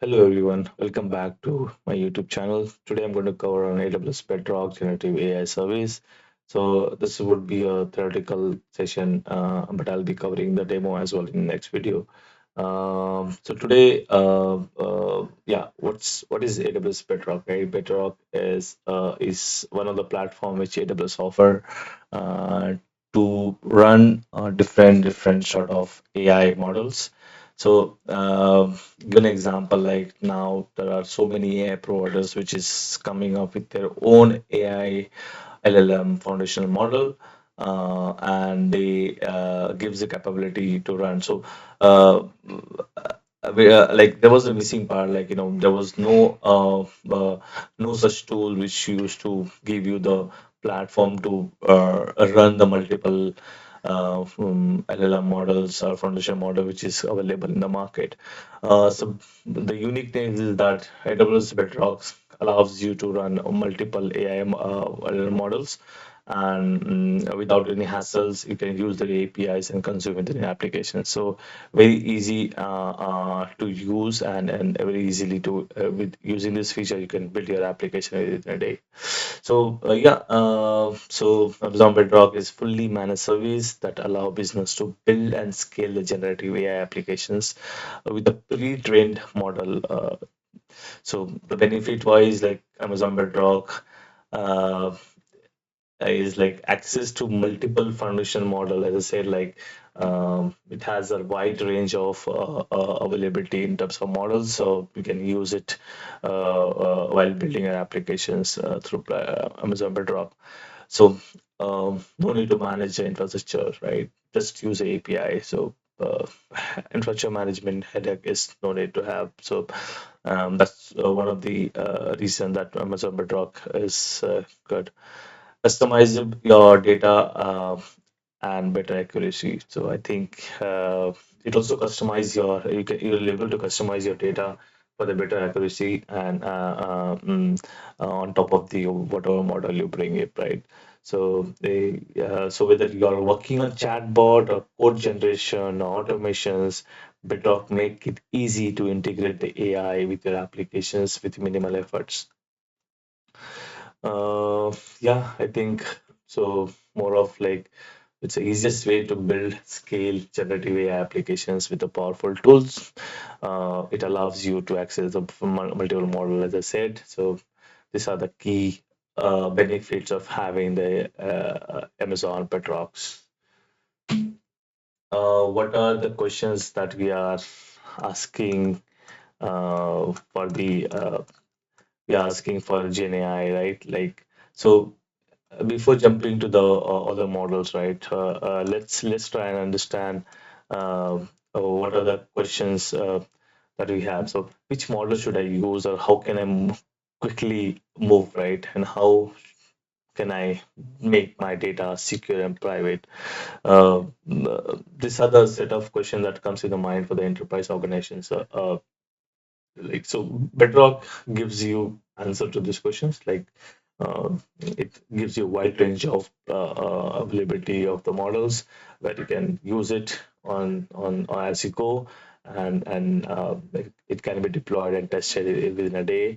Hello everyone, welcome back to my YouTube channel. Today I'm going to cover on AWS Bedrock Generative AI service. So this would be a theoretical session, but I'll be covering the demo as well in the next video. So today, yeah, what is AWS Bedrock? Right, Bedrock is one of the platform which AWS offer uh, to run different sort of AI models. So, give an example like now there are so many AI providers which is coming up with their own AI LLM foundational model, and they gives the capability to run. So, uh, like there was a missing part, like there was no such tool which used to give you the platform to run the multiple LLM models or foundation model which is available in the market. So the unique thing is that AWS Bedrock allows you to run multiple AI LLM models, and without any hassles, you can use the APIs and consume it in your application. So very easy to use, and very easily to with using this feature you can build your application within a day. So so Amazon Bedrock is fully managed service that allow business to build and scale the generative AI applications with a pre-trained model. So the benefit wise, like Amazon Bedrock is like access to multiple foundation model. As I said, like it has a wide range of availability in terms of models, so you can use it while building your applications through Amazon Bedrock. So no need to manage the infrastructure, right? Just use the API. So infrastructure management headache is no need to have. So that's one of the reason that Amazon Bedrock is good. Customize your data and better accuracy. So I think it also customize you're able to customize your data for the better accuracy and on top of the whatever model you bring it, right? So so whether you're working on chatbot or code generation or automations, Bedrock make it easy to integrate the AI with your applications with minimal efforts. Yeah, I think so. More of like it's the easiest way to build scale generative AI applications with the powerful tools. It allows you to access the multiple model, as I said. So these are the key benefits of having the Amazon Bedrocks. What are the questions that we are asking for the we are asking for GenAI, right? Like so. Before jumping to the other models, right? Let's try and understand what are the questions that we have. So, which model should I use, or how can I quickly move, right? And how can I make my data secure and private? These are the set of questions that comes in the mind for the enterprise organizations. Like so Bedrock gives you answer to these questions, like it gives you a wide range of availability of the models where you can use it on as you go, and it can be deployed and tested within a day,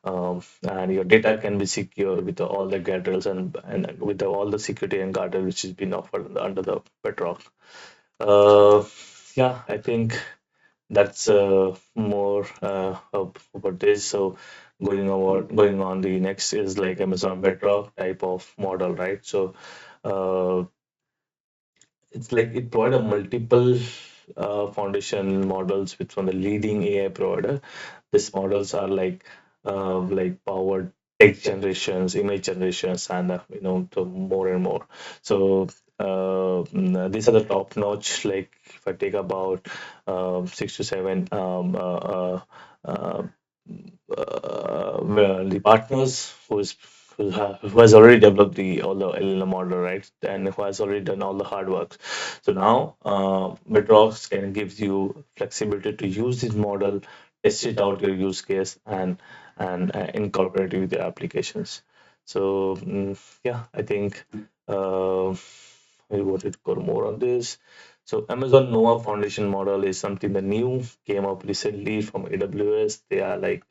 and your data can be secure with all the guardrails and with all the security and guardrail which has been offered under the Bedrock. uh, yeah, I think that's more about this. So going on, the next is like Amazon Bedrock type of model, right? So uh, it's like it provide a multiple foundation models with from the leading AI provider. These models are like powered text generations, image generations, and the more and more. So these are the top notch. Like if I take about 6 to 7 the partners who has already developed the all the LLM model, right, and who has already done all the hard work. So now Bedrock can give you flexibility to use this model, test it out your use case, and incorporate it with your applications. So yeah, I think I wanted to go more on this. So Amazon Noah Foundation model is something that new came up recently from AWS. They are like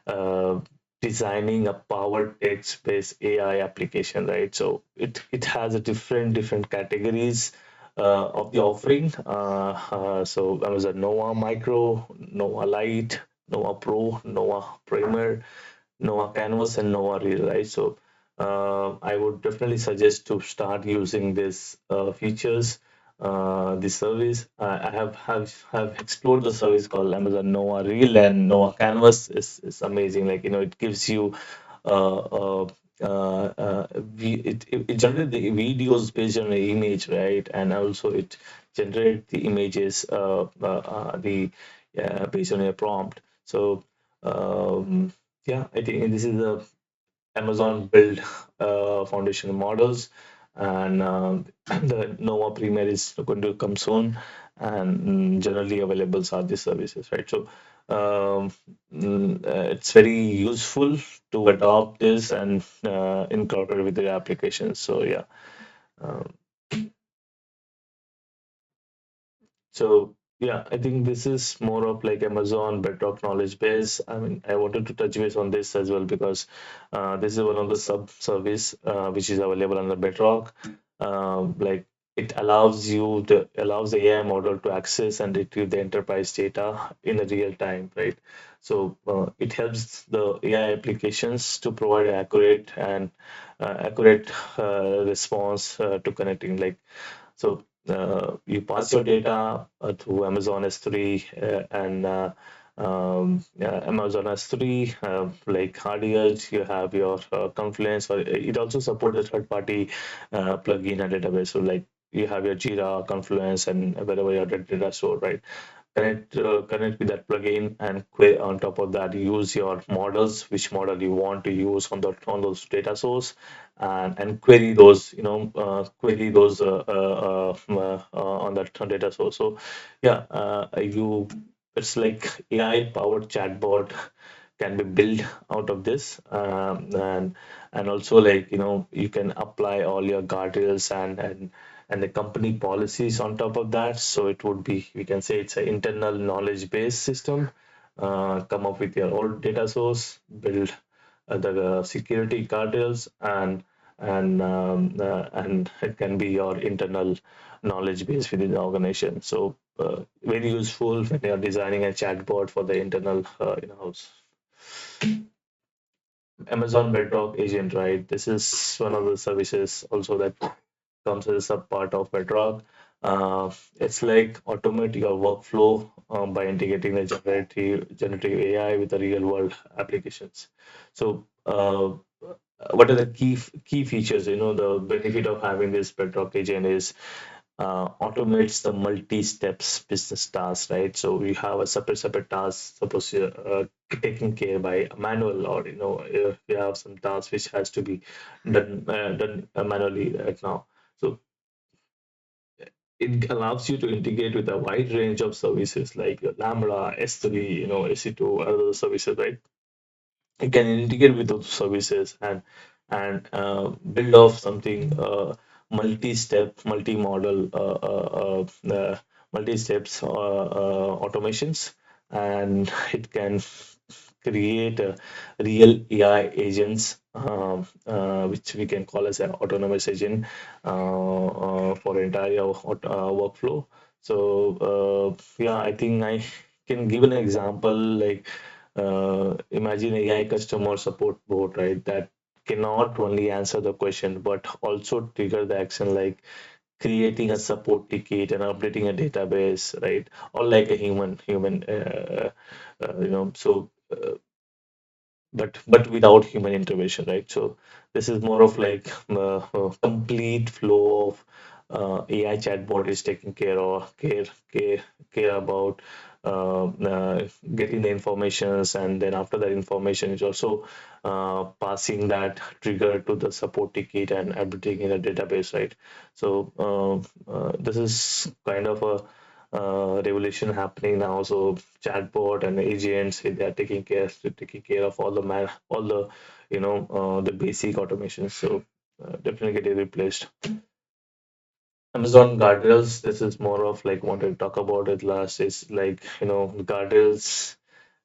uh, designing a powered text-based AI application, right? So it has a different categories of the offering. So Amazon Noah Micro, Noah Lite, Noah Pro, Noah Premier, Nova Canvas and Nova Reel, right? So I would definitely suggest to start using this features, this service. I have explored the service called Amazon Nova Reel, and Nova Canvas is amazing. Like, it gives you uh, uh, it generates the videos based on the image, right? And also it generates the images the based on your prompt. So yeah, I think this is the Amazon build foundation models, and the Nova Premier is going to come soon, and generally available are these services, right? So it's very useful to adopt this and incorporate with the applications. So yeah. Um, So yeah, I think this is more of like Amazon Bedrock knowledge base. I mean, I wanted to touch base on this as well because this is one of the sub service which is available under Bedrock. Like it allows the AI model to access and retrieve the enterprise data in a real time, right? So it helps the AI applications to provide accurate response to connecting like so you pass your data through Amazon S3 and Amazon S3 like RDS. You have your Confluence, or it also supports the third-party plugin and database. So like you have your Jira, Confluence, and wherever your data stored, right? Connect with that plugin, and on top of that use your models, which model you want to use on those data source, and query those, query those on that data source. So yeah, you it's like AI powered chatbot can be built out of this, and also like you can apply all your guardrails and the company policies on top of that. So it would be, we can say it's an internal knowledge base system. Come up with your own data source, build the security guardrails, and it can be your internal knowledge base within the organization. So very useful when you're designing a chatbot for the internal in-house. Amazon Bedrock agent, right? This is one of the services also that comes as a sub part of Bedrock. It's like automate your workflow by integrating the generative AI with the real world applications. So, what are the key features? The benefit of having this Bedrock agent is automates the multi-steps business tasks, right? So we have a separate task, suppose you're taken care by a manual, or if you have some tasks which has to be done manually right now. So it allows you to integrate with a wide range of services like Llama, S3, SC2, other services, right? You can integrate with those services and build off something multi-step, multi-model, multi-steps automations, and it can create a real AI agents, which we can call as an autonomous agent for entire workflow. So yeah, I think I can give an example like imagine AI customer support bot, right? That cannot only answer the question but also trigger the action like creating a support ticket and updating a database, right? Or like a human, so but without human intervention, right? So this is more of like a complete flow of AI chatbot is taking care about getting the informations, and then after that information is also passing that trigger to the support ticket and everything in a database, right? So this is kind of a revolution happening now. So chatbot and agents, they are taking care of all the the basic automation. So definitely getting replaced. Amazon Guardrails, this is more of like what I talk about it last is like, Guardrails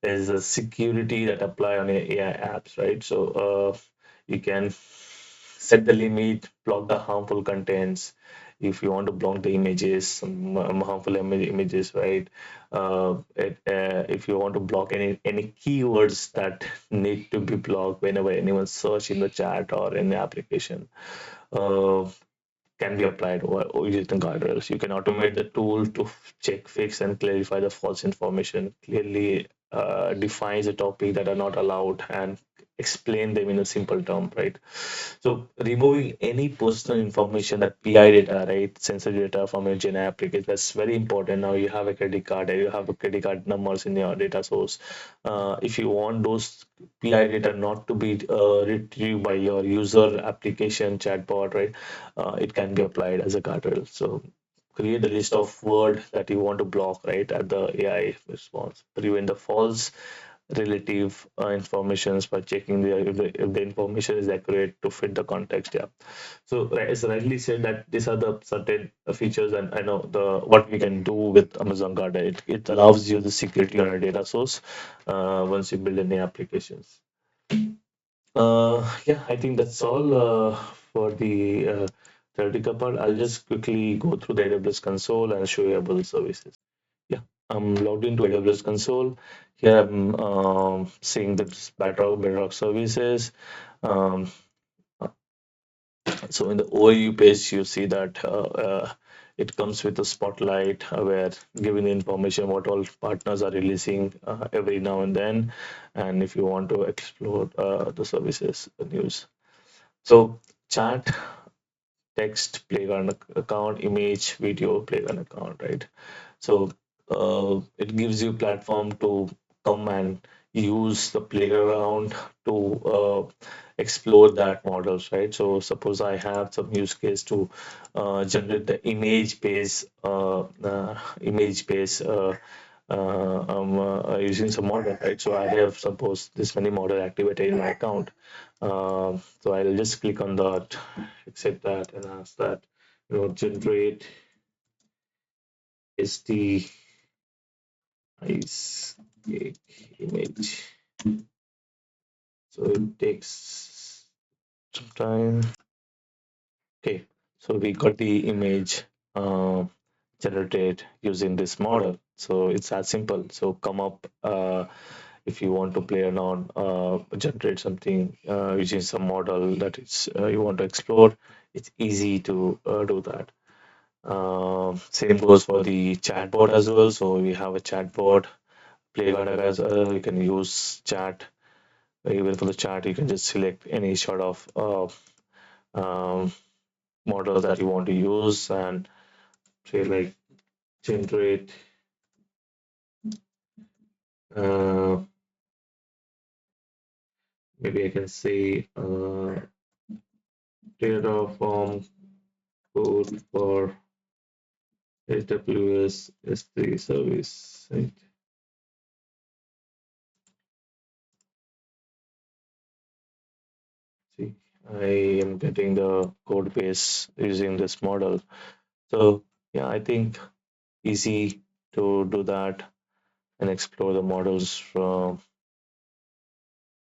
is a security that apply on AI apps, right? So you can set the limit, block the harmful contents. If you want to block the images, some harmful images, right? If you want to block any keywords that need to be blocked whenever anyone search in the chat or in the application. Uh, can be applied or using guardrails. You can automate the tool to check, fix, and clarify the false information. Clearly defines the topic that are not allowed and explain them in a simple term, right? So removing any personal information that PI data, right, sensitive data from your GenAI application, that's very important. Now you have a credit card, you have a credit card numbers in your data source. If you want those PI data not to be retrieved by your user application chatbot, right, it can be applied as a guardrail. So create a list of word that you want to block, right, at the AI response. Prevent the false relative informations by checking if the information is accurate to fit the context. Yeah. So as rightly said that these are the certain features, and I know the what we can do with Amazon Garden. It allows you the security on a data source once you build any applications. Yeah, I think that's all for the theoretical part. I'll just quickly go through the AWS console and show you about the services. Yeah, I'm logged into AWS console. Here I'm seeing the Bedrock services. Um, so in the OAU page, you see that it comes with a spotlight where giving the information what all partners are releasing every now and then, and if you want to explore the services news. So chat, text, playground account, image, video, playground account, right? So it gives you platform to come and use the playground to explore that models, right? So suppose I have some use case to generate the image based using some model, right? So I have suppose this many model activated in my account. So I'll just click on that, accept that, and ask that, generate is the ice cake image. So it takes some time. Okay, so we got the image uh, generated using this model. So it's that simple. So come up if you want to play around, generate something using some model that is you want to explore. It's easy to do that. Same goes for the chatbot as well. So we have a chatbot playground as you can use chat. Even for the chat, you can just select any sort of um, model that you want to use and say like generate uh, maybe I can say Terraform code for AWS S3 service. Right? See, I am getting the code base using this model. So yeah, I think easy to do that and explore the models from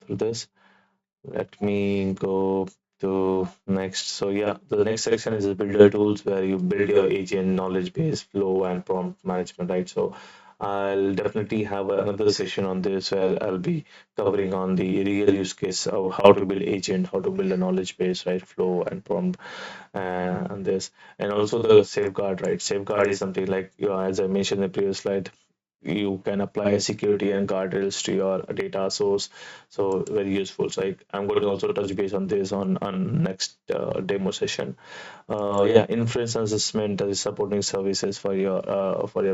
through this. Let me go to next. So yeah, the next section is the builder tools where you build your agent knowledge base flow and prompt management, right? So I'll definitely have another session on this where I'll be covering on the real use case of how to build agent, how to build a knowledge base, right? Flow and prompt and this, and also the safeguard, right? Safeguard is something like, as I mentioned in the previous slide, you can apply security and guardrails to your data source. So very useful. So I'm going to also touch base on this on next demo session. Yeah, inference assessment is supporting services for your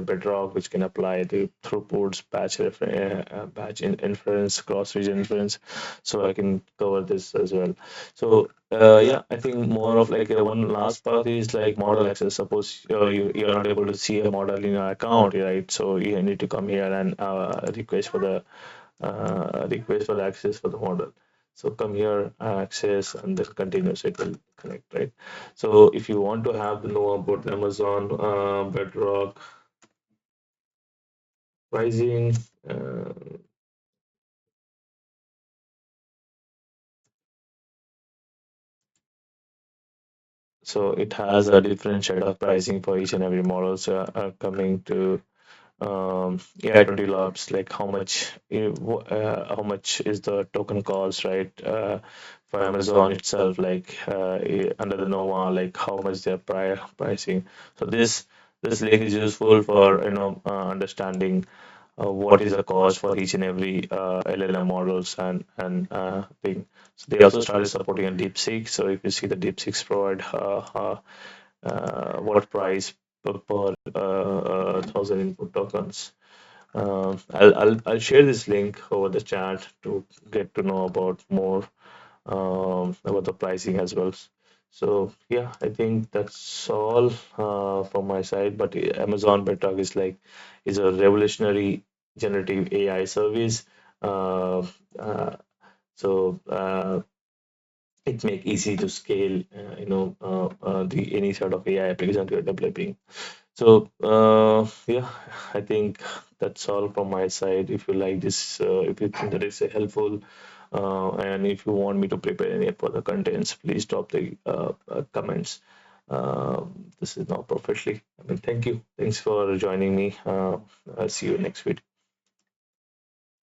Bedrock, which can apply the throughputs, batch inference, cross-region inference. So I can cover this as well. So yeah, I think more of like one last part is like model access. Suppose you're not able to see a model in your account, right? So you need to come here and request for the access for the model. So come here, access, and then continuous, it will connect, right? So if you want to have know about Amazon Bedrock pricing, uh, so it has a different set of pricing for each and every model. So coming to AI 20 labs, like how much is the token cost, right? For Amazon itself, like under the Nova, like how much they're pricing. So this link is useful for understanding what is the cost for each and every LLM models and thing. So they also started supporting a DeepSeek. So if you see the DeepSeeks provide what price per thousand input tokens. I'll share this link over the chat to get to know about more about the pricing as well. So yeah, I think that's all from my side. But Amazon Bedrock is a revolutionary generative AI service. Uh, uh, so it make easy to scale, the any sort of AI application you're developing. So yeah, I think that's all from my side. If you like this, if you think that it's helpful, and if you want me to prepare any further contents, please drop the comments. This is now perfectly. I mean, thank you. Thanks for joining me. I'll see you next week.